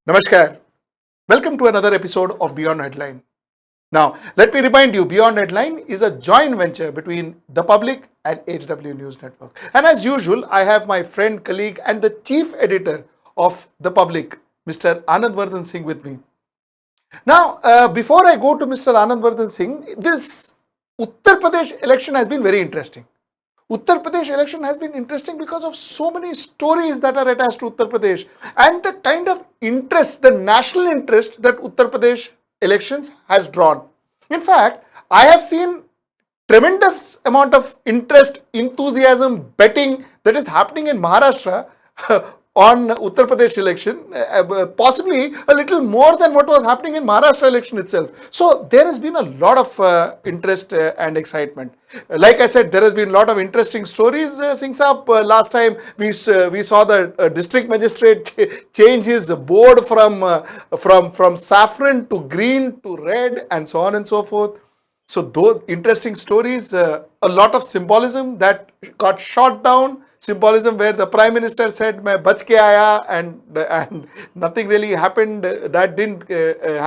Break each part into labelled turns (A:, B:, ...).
A: Namaskar. Welcome to another episode of Beyond Headline. Now, let me remind you, Beyond Headline is a joint venture between The Public and HW News Network. And as usual, I have my friend, colleague, and the chief editor of The Public, Mr. Anand Vardhan Singh, with me. Now, before I go to Mr. Anand Vardhan Singh, this Uttar Pradesh election has been very interesting. Uttar Pradesh election has been interesting because of so many stories that are attached to Uttar Pradesh and the kind of interest, the national interest that Uttar Pradesh elections has drawn. In fact, I have seen tremendous amount of interest, enthusiasm, betting that is happening in Maharashtra on Uttar Pradesh election, possibly a little more than what was happening in Maharashtra election itself. So there has been a lot of interest and excitement. Like I said, there has been a lot of interesting stories, Singh Saab. Last time we saw the district magistrate change his board from saffron to green to red and so on and so forth. So those interesting stories, a lot of symbolism that got shot down. Symbolism where the Prime Minister said, "Main bach ke aaya," and nothing really happened. That didn't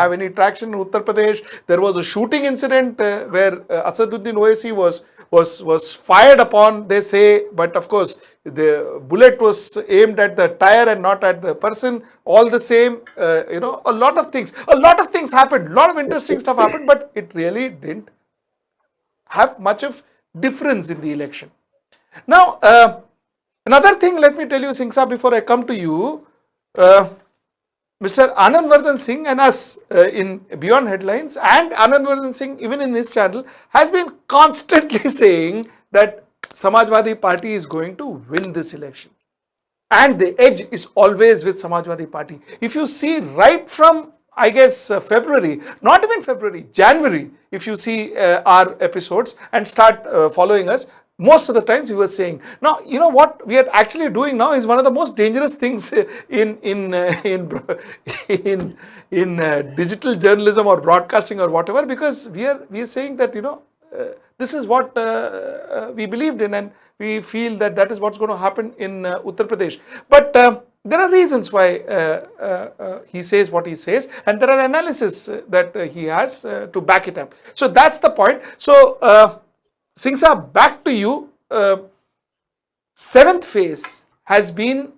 A: have any traction in Uttar Pradesh. There was a shooting incident where Asaduddin Owaisi was fired upon, they say, but of course the bullet was aimed at the tire and not at the person. All the same, a lot of things happened. A lot of interesting stuff happened, but it really didn't have much of difference in the election. Now, another thing, let me tell you, Singh Saab, before I come to you, Mr. Anand Vardhan Singh and us in Beyond Headlines, and Anand Vardhan Singh even in his channel, has been constantly saying that Samajwadi Party is going to win this election. And the edge is always with Samajwadi Party. If you see right from, I guess, February, not even February, January, if you see our episodes and start following us, most of the times we were saying, now, you know what we are actually doing now is one of the most dangerous things in digital journalism or broadcasting or whatever, because we are saying that, this is what we believed in, and we feel that that is what's going to happen in Uttar Pradesh. But there are reasons why he says what he says, and there are analysis that he has to back it up. So that's the point. So Singh Saab, back to you. Seventh phase has been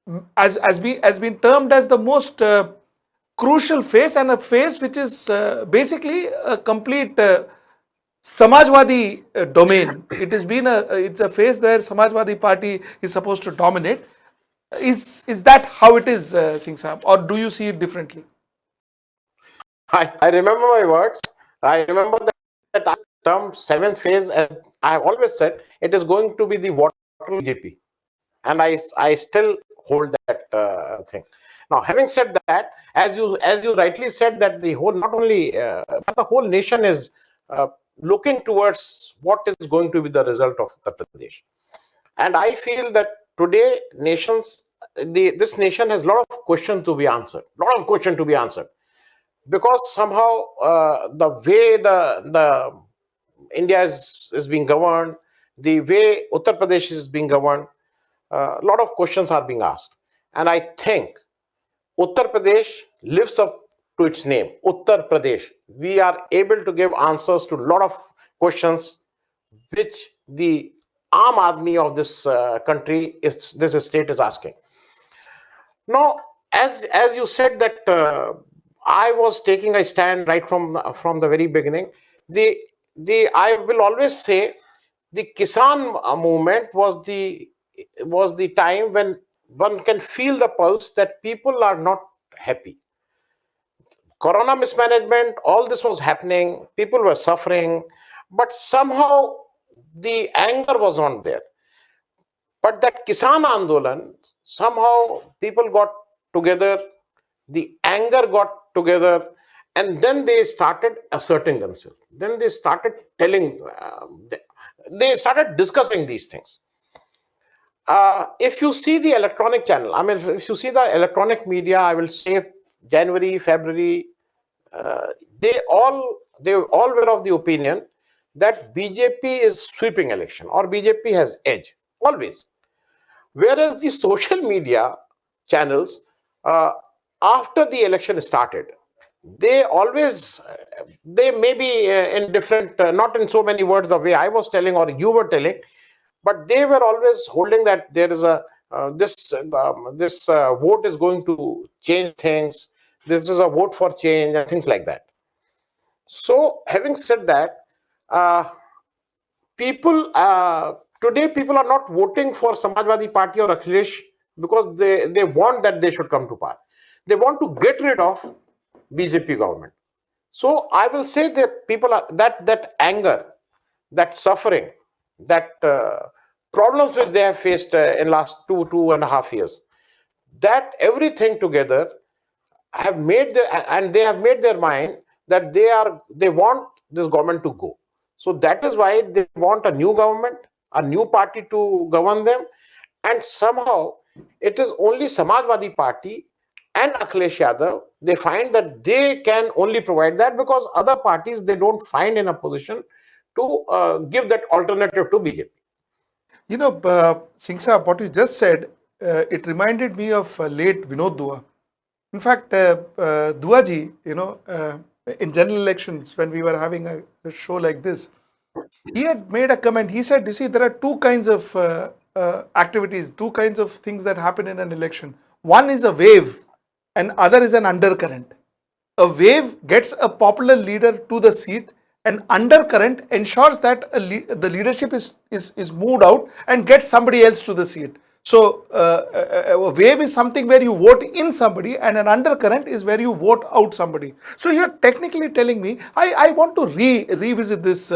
A: termed as the most crucial phase, and a phase which is basically a complete Samajwadi domain. It's a phase where Samajwadi Party is supposed to dominate. Is that how it is, Singh Saab, or do you see it differently?
B: I remember my words. I remember that term seventh phase, as I have always said, it is going to be the water BJP, and I still hold that thing. Now, having said that, as you rightly said, that the whole, not only but the whole nation is looking towards what is going to be the result of Uttar Pradesh, and I feel that today this nation has a lot of questions to be answered. Because somehow the way the India is being governed, the way Uttar Pradesh is being governed, a lot of questions are being asked. And I think Uttar Pradesh lives up to its name, Uttar Pradesh. We are able to give answers to a lot of questions which the Aam Aadmi of this country, this state is asking. Now, as you said that I was taking a stand right from the very beginning. I will always say the Kisan movement was the time when one can feel the pulse that people are not happy. Corona mismanagement, all this was happening. People were suffering, but somehow the anger was not there. But that Kisan Andolan, somehow people got together, the anger got together, and then they started asserting themselves. Then they started they started discussing these things. If you see the electronic channel, I mean, if you see the electronic media, I will say January, February, they all were of the opinion that BJP is sweeping election or BJP has edge always. Whereas the social media channels after the election started, they always, they may be in different, not in so many words the way I was telling or you were telling, but they were always holding that there is a this vote is going to change things. This is a vote for change and things like that. So, having said that, uh, people today people are not voting for Samajwadi Party or Akhilesh because they want that they should come to power. They want to get rid of BJP government. So I will say that people are that anger, that suffering, that problems which they have faced in last 2.5 years, that everything together have made and they have made their mind that they want this government to go. So that is why they want a new government, a new party to govern them, and somehow it is only Samajwadi Party and Akhilesh Yadav, they find that they can only provide that because other parties they don't find in a position to give that alternative to BJP.
A: You know, Singh Saab, what you just said, it reminded me of late Vinod Dua. In fact, Dua ji, in general elections, when we were having a show like this, he had made a comment. He said, you see, there are two kinds of activities, two kinds of things that happen in an election. One is a wave and other is an undercurrent. A wave gets a popular leader to the seat, and undercurrent ensures that the leadership is moved out and gets somebody else to the seat. So a wave is something where you vote in somebody, and an undercurrent is where you vote out somebody. So you're technically telling me, I want to revisit this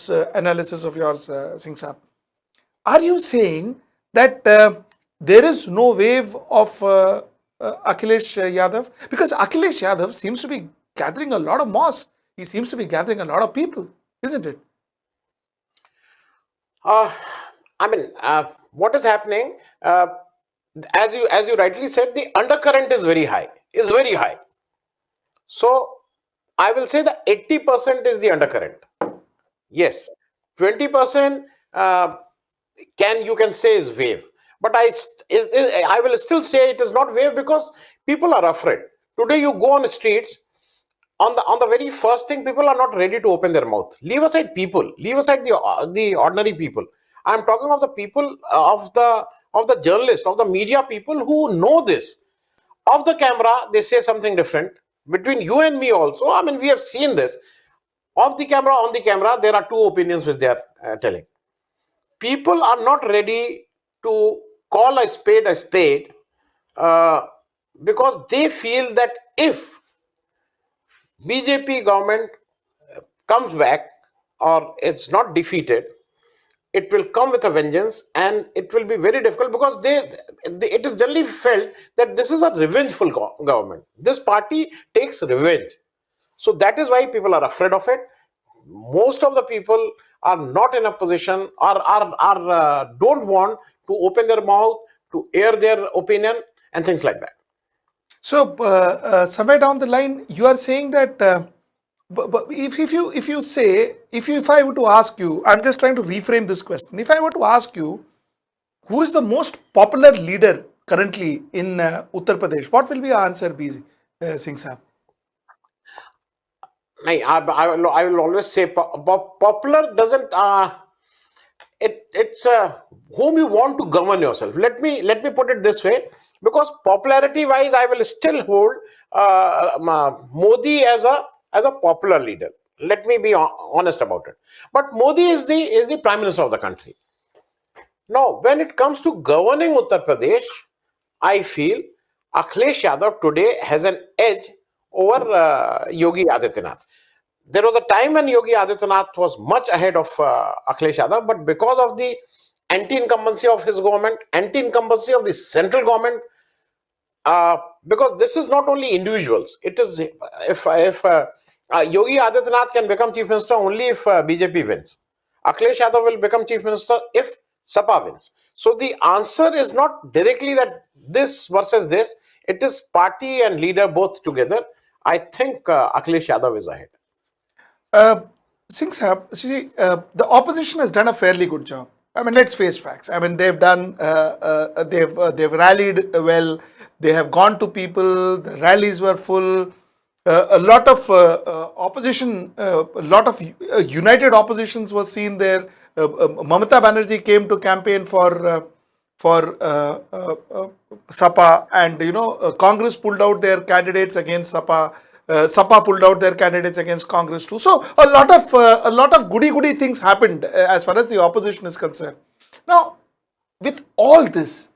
A: analysis of yours, Singh Saab. Are you saying that there is no wave of Akhilesh Yadav? Because Akhilesh Yadav seems to be gathering a lot of moss. He seems to be gathering a lot of people, isn't it?
B: What is happening? As you rightly said, the undercurrent is very high. So I will say that 80% is the undercurrent. Yes, 20% you can say is wave, but I will still say it is not wave because people are afraid. Today you go on the streets, on the very first thing, people are not ready to open their mouth. Leave aside people, leave aside the ordinary people. I am talking of the people of the journalists, of the media people who know this. Off the camera, they say something different. Between you and me also, we have seen this. Off the camera, on the camera, there are two opinions which they are telling. People are not ready to call a spade because they feel that if BJP government comes back or it's not defeated, it will come with a vengeance and it will be very difficult because it is generally felt that this is a revengeful government. This party takes revenge. So that is why people are afraid of it. Most of the people are not in a position or don't want to open their mouth, to air their opinion and things like that.
A: So somewhere down the line, you are saying that but if I were to ask you, I'm just trying to reframe this question. If I were to ask you, who is the most popular leader currently in Uttar Pradesh, what will be your answer be, Singh Saab?
B: I will always say popular doesn't it's whom you want to govern yourself. Let me put it this way, because popularity wise I will still hold Modi as a popular leader. Let me be honest about it. But Modi is the prime minister of the country. Now when it comes to governing Uttar Pradesh, I feel Akhilesh Yadav today has an edge over Yogi Adityanath. There was a time when Yogi Adityanath was much ahead of Akhilesh Yadav, but because of the anti-incumbency of his government, anti-incumbency of the central government, because this is not only individuals. It is if Yogi Adityanath can become chief minister only if BJP wins. Akhilesh Yadav will become chief minister if Sapa wins. So the answer is not directly that this versus this. It is party and leader both together. I think Akhilesh Yadav is ahead.
A: Singh Saab, see, the opposition has done a fairly good job. Let's face facts. They've done, they've rallied well. They have gone to people. The rallies were full. A lot of opposition, a lot of united oppositions was seen there. Mamata Banerjee came to campaign for Sapa, and Congress pulled out their candidates against Sapa. Sapa pulled out their candidates against Congress too. So a lot of goody things happened as far as the opposition is concerned. Now, with all this,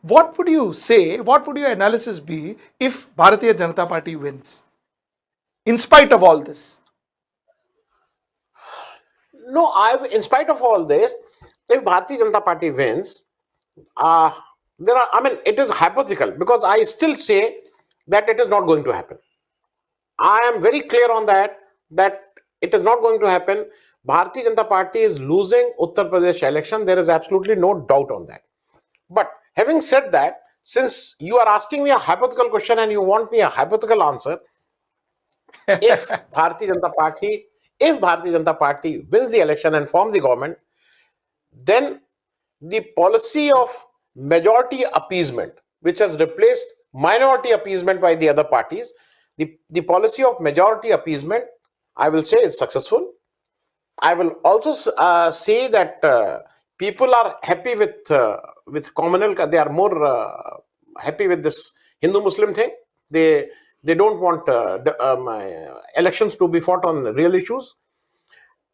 A: what would you say? What would your analysis be if Bharatiya Janata Party wins, in spite of all this?
B: No, in spite of all this, if Bharatiya Janata Party wins, uh, it is hypothetical because I still say that it is not going to happen. I am very clear on that it is not going to happen. Bharatiya Janata Party is losing Uttar Pradesh election. There is absolutely no doubt on that. But having said that, since you are asking me a hypothetical question and you want me a hypothetical answer, if Bharatiya Janata Party wins the election and forms the government, then the policy of majority appeasement, which has replaced minority appeasement by the other parties, the policy of majority appeasement, I will say, is successful. I will also say that people are happy with communal. They are more happy with this Hindu-Muslim thing. They don't want elections to be fought on real issues.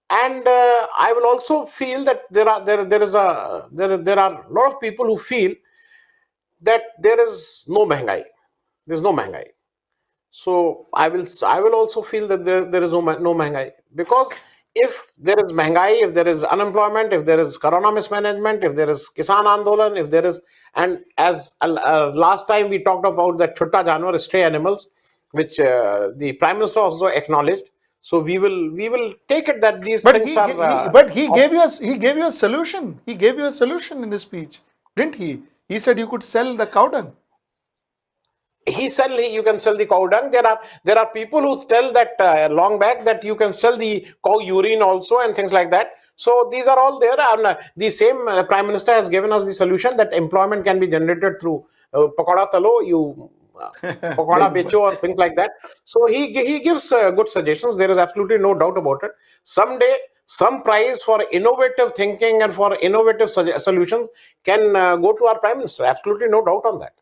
B: And I will also feel that there are a lot of people who feel that there is no Mahಂಗಾಯಿ. There is no Mahಂಗಾಯಿ. So I will also feel that there is no Mahಂಗಾಯಿ, because if there is Mahಂಗಾಯಿ, if there is unemployment, if there is Corona mismanagement, if there is Kisan Andolan, if there is, and as last time we talked about the Chutta Janwar, stray animals, which the Prime Minister also acknowledged. So we will take it that these things are.
A: But he gave you a solution. He gave you a solution in his speech, didn't he? He said you could sell the cow dung.
B: You can sell the cow dung. There are people who tell that long back that you can sell the cow urine also and things like that. So these are all there. And the same Prime Minister has given us the solution that employment can be generated through pakoda talo, pakoda becho or things like that. So he gives good suggestions. There is absolutely no doubt about it. Someday, some prize for innovative thinking and for innovative solutions can go to our Prime Minister. Absolutely no doubt on that.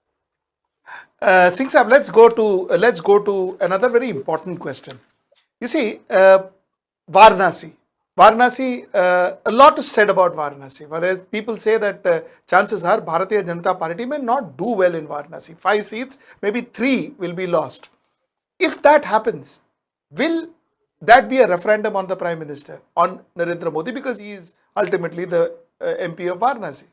A: Singh Sahab, let's go to another very important question. You see, Varanasi, a lot is said about Varanasi. Whether people say that chances are Bharatiya Janata Party may not do well in Varanasi. 5 seats, maybe 3 will be lost. If that happens, will that be a referendum on the Prime Minister, on Narendra Modi, because he is ultimately the MP of Varanasi?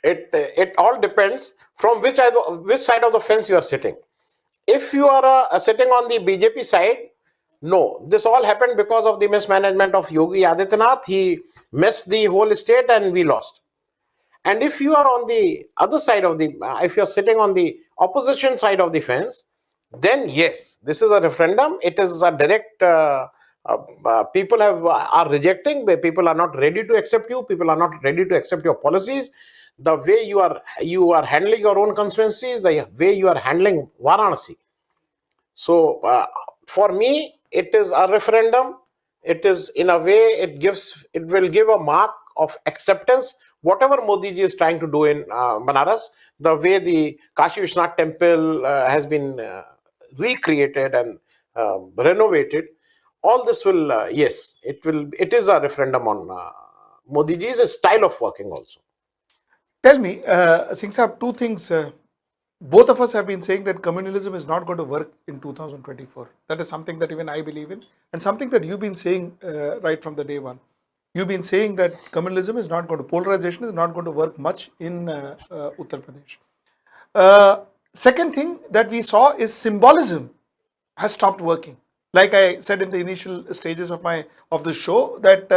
B: It all depends from which side of the fence you are sitting. If you are sitting on the BJP side, no, this all happened because of the mismanagement of Yogi Adityanath. He messed the whole state and we lost. And if you are on the other side of if you are sitting on the opposition side of the fence, then yes, this is a referendum. It is a direct. People are rejecting. People are not ready to accept you. People are not ready to accept your policies. The way you are handling your own constituencies, the way you are handling Varanasi. So for me, it is a referendum. It is, in a way, it will give a mark of acceptance. Whatever Modi ji is trying to do in Banaras, the way the Kashi Vishwanath temple has been recreated and renovated, all this will, yes, it is a referendum on Modi ji's style of working also.
A: Tell me, Singh Sahab, 2 things. Both of us have been saying that communalism is not going to work in 2024. That is something that even I believe in, and something that you've been saying right from the day one. You've been saying that communalism is not going to, polarization is not going to work much in Uttar Pradesh. Second thing that we saw is symbolism has stopped working. Like I said in the initial stages of the show, that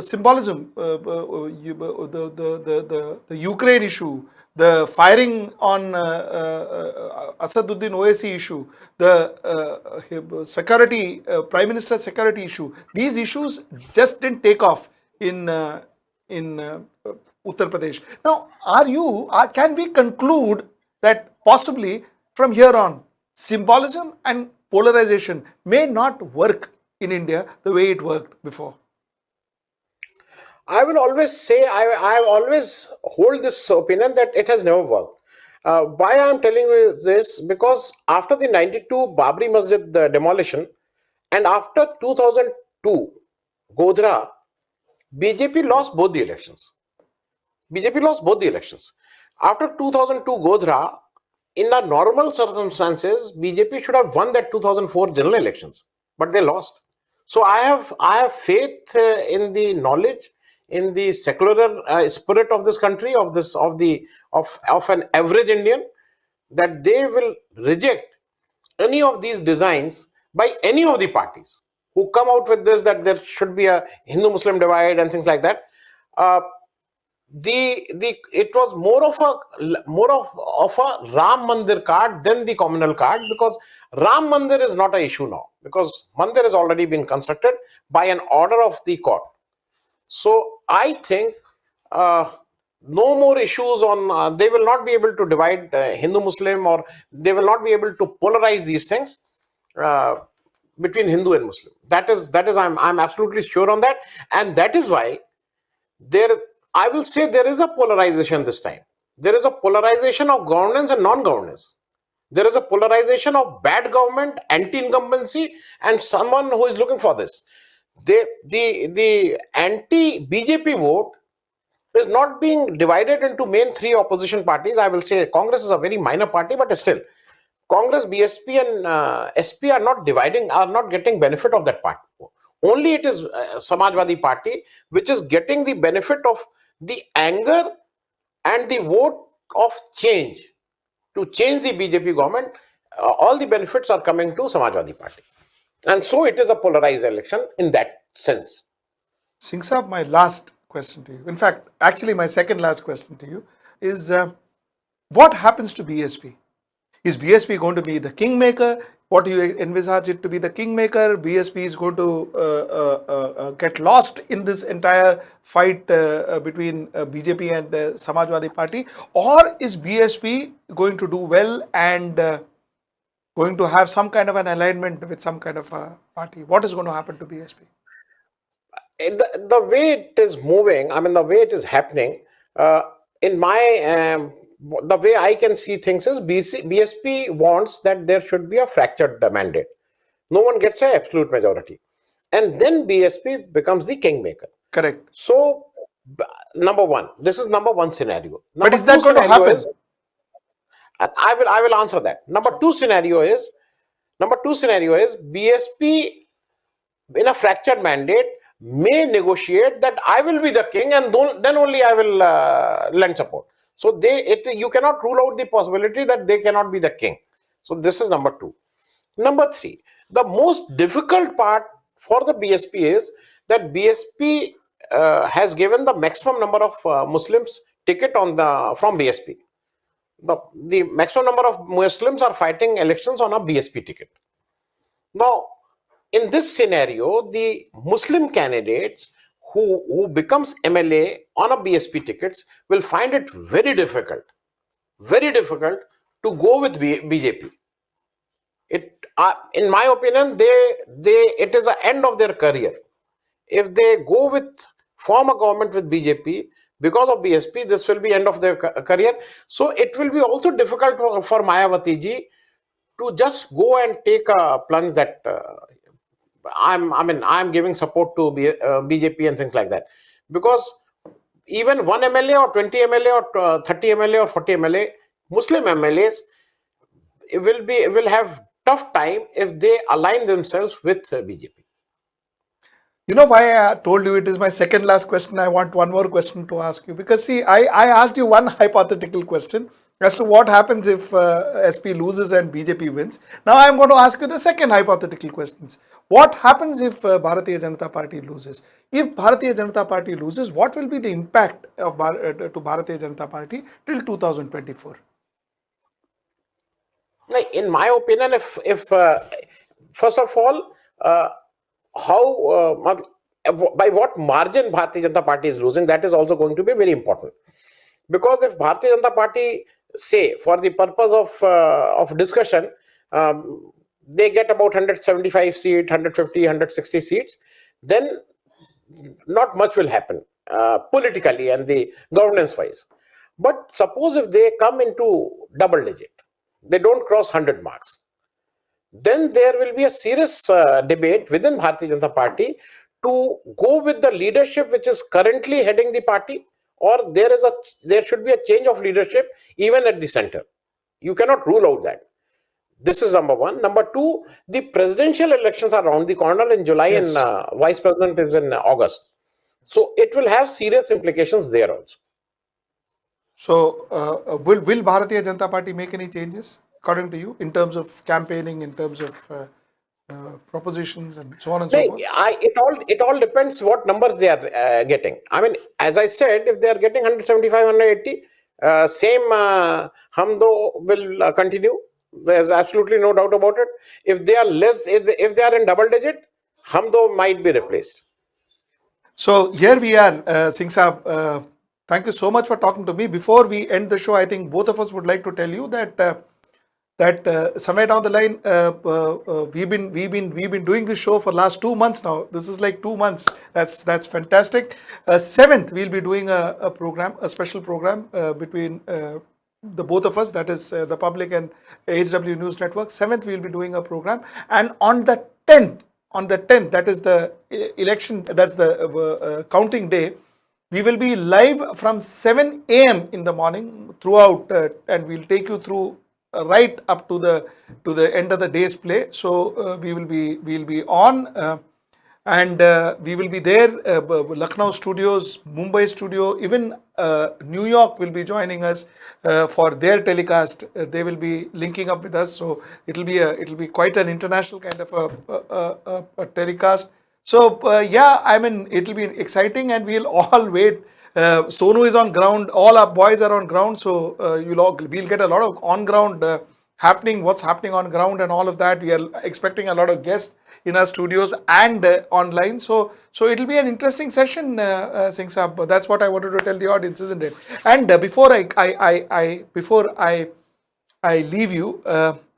A: symbolism, the Ukraine issue, the firing on Asaduddin Owaisi issue, the security, Prime Minister security issue, these issues just didn't take off in Uttar Pradesh. Now, can we conclude that possibly from here on, symbolism and polarization may not work in India the way it worked before?
B: I will always say, I always hold this opinion that it has never worked. Why I am telling you is this? Because after the 92 Babri Masjid demolition and after 2002 Godhra, BJP lost both the elections. BJP lost both the elections. After 2002 Godhra, in the normal circumstances, BJP should have won that 2004 general elections, but they lost. So I have faith in the knowledge, in the secular spirit of this country, of an average Indian, that they will reject any of these designs by any of the parties who come out with this, that there should be a Hindu-Muslim divide and things like that. Uh, the it was more of a Ram Mandir card than the communal card, because Ram Mandir is not an issue now, because Mandir has already been constructed by an order of the court. So I think no more issues on. They will not be able to divide Hindu Muslim, or they will not be able to polarize these things uh, between Hindu and Muslim. That is I'm absolutely sure on that, and that is why there I will say there is a polarization this time. There is a polarization of governance and non-governance. There is a polarization of bad government, anti-incumbency, and someone who is looking for this. The anti-BJP vote is not being divided into main three opposition parties. I will say Congress is a very minor party, but still, Congress, BSP, and SP are not dividing, are not getting benefit of that party. Only it is Samajwadi Party which is getting the benefit of the anger and the vote of change, to change the BJP government. All the benefits are coming to Samajwadi Party, and so it is a polarized election in that sense.
A: Singh Saab, my last question to you, in fact, actually my second last question to you is what happens to BSP? Is BSP going to be the kingmaker? What do you envisage it to be the kingmaker? BSP is going to get lost in this entire fight between BJP and Samajwadi Party? Or is BSP going to do well and going to have some kind of an alignment with some kind of a party? What is going to happen to BSP?
B: The way it is moving, I mean, the way it is happening, in my the way I can see things is BSP wants that there should be a fractured mandate. No one gets an absolute majority, and then BSP becomes the kingmaker.
A: Correct.
B: So, number one, this is number one scenario.
A: But
B: Number
A: is that
B: two
A: going to
B: scenario
A: happen?
B: is, I will answer that. Number two scenario is BSP in a fractured mandate may negotiate that I will be the king, and then only I will lend support. So you cannot rule out the possibility that they cannot be the king. So this is number two. Number three, the most difficult part for the BSP is that BSP has given the maximum number of Muslims ticket from BSP. The maximum number of Muslims are fighting elections on a BSP ticket. Now, in this scenario, the Muslim candidates who becomes MLA on a BSP tickets will find it very difficult to go with BJP. In my opinion, it is the end of their career. If they go with form a government with BJP because of BSP, this will be end of their career. So it will be also difficult for Mayawati ji to just go and take a plunge that I'm giving support to BJP and things like that, because even 1 MLA or 20 MLA or 30 MLA or 40 MLA Muslim MLAs will have tough time if they align themselves with BJP.
A: You know why I told you it is my second last question? I want one more question to ask you, because see, I asked you one hypothetical question as to what happens if SP loses and BJP wins. Now I am going to ask you the second hypothetical questions. What happens if Bharatiya Janata Party loses? If Bharatiya Janata Party loses, what will be the impact of to Bharatiya Janata Party till 2024?
B: In my opinion, if first of all, how by what margin Bharatiya Janata Party is losing, that is also going to be very important. Because if Bharatiya Janata Party, say, for the purpose of discussion, they get about 175 seats, 150, 160 seats, then not much will happen politically and the governance wise. But suppose if they come into double digit, they don't cross 100 marks, then there will be a serious debate within Bharatiya Janata Party to go with the leadership which is currently heading the party, or there should be a change of leadership even at the center. You cannot rule out that. This is number one. Number two, the presidential elections are around the corner in July,
A: Yes.
B: and vice president is in August. So it will have serious implications there also.
A: So, will Bharatiya Janata Party make any changes, according to you, in terms of campaigning, in terms of propositions, and so on and so forth?
B: It all depends what numbers they are getting. I mean, as I said, if they are getting 175, 180, same Hamdo will continue. There's absolutely no doubt about it. If they are less, if they are in double digit, Hamdo might be replaced.
A: So here we are, Singh Saab. Thank you so much for talking to me. Before we end the show, I think both of us would like to tell you that somewhere down the line, we've been doing this show for last 2 months now. This is like 2 months. That's fantastic. 7th, we'll be doing a program, a special program between the both of us. That is the public and HW News Network. 7th, we'll be doing a program, and on the 10th, that is the election. That's the counting day. We will be live from 7 a.m. in the morning throughout, and we'll take you through right up to the end of the day's play. So we'll be on, and we will be there. Lucknow studios, Mumbai studio, even New York will be joining us for their telecast. They will be linking up with us, so it'll be quite an international kind of a telecast. So yeah, I mean, it'll be exciting, and we'll all wait. Sonu is on ground. All our boys are on ground, so we'll get a lot of on ground what's happening on ground, and all of that. We are expecting a lot of guests in our studios and online. So it'll be an interesting session, Singh Saab. That's what I wanted to tell the audience, isn't it? And before I leave you,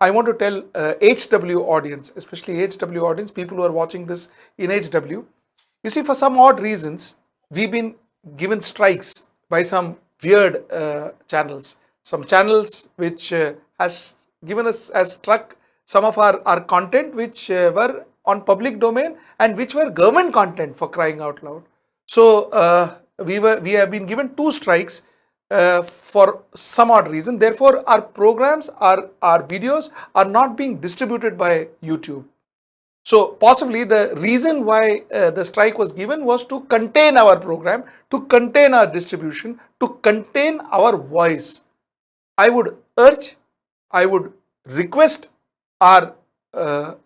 A: I want to tell HW audience, especially HW audience, people who are watching this in HW. You see, for some odd reasons, we've been given strikes by some weird channels. Some channels which has struck some of our content which were on public domain and which were government content, for crying out loud. So we have been given 2 strikes for some odd reason. Therefore, our programs, our videos are not being distributed by YouTube. So possibly the reason why the strike was given was to contain our program, to contain our distribution, to contain our voice. I would request our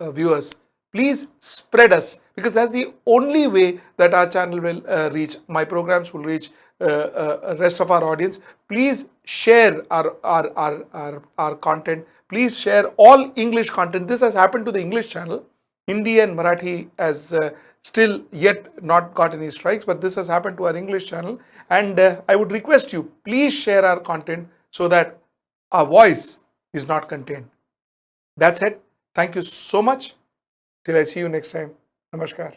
A: viewers, please spread us, because that's the only way that our channel will reach, my programs will reach rest of our audience. Please share our content. Please share all English content. This has happened to the English channel. Hindi and Marathi has still yet not got any strikes, but this has happened to our English channel. And I would request you, please share our content so that our voice is not contained. That's it. Thank you so much. Till I see you next time. Namaskar.